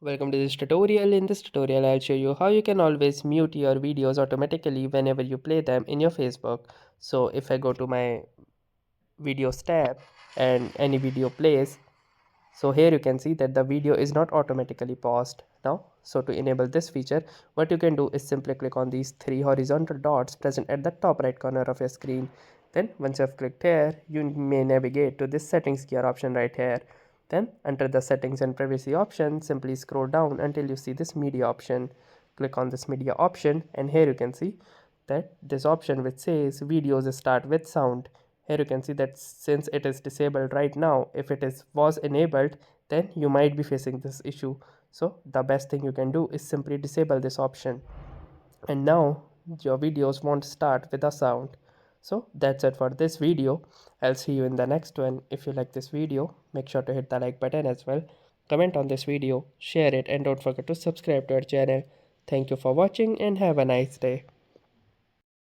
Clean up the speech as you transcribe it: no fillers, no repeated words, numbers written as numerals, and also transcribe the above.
Welcome to this tutorial. In this tutorial, I'll show you how you can always mute your videos automatically whenever you play them in your Facebook. So if I go to my videos tab and any video plays, so here you can see that the video is not automatically paused now. So to enable this feature, what you can do is simply click on these three horizontal dots present at the top right corner of your screen. Then once you have clicked here, you may navigate to this settings gear option right here. Then under the settings and privacy option, simply scroll down until you see this media option. Click on this media option and here you can see that this option which says videos start with sound. Here you can see that since it is disabled right now, if it is was enabled, then you might be facing this issue. So the best thing you can do is simply disable this option, and now your videos won't start with a sound. So that's it for this video. I'll see you in the next one. If you like this video, make sure to hit the like button as well, comment on this video, share it, and don't forget to subscribe to our channel. Thank you for watching and have a nice day.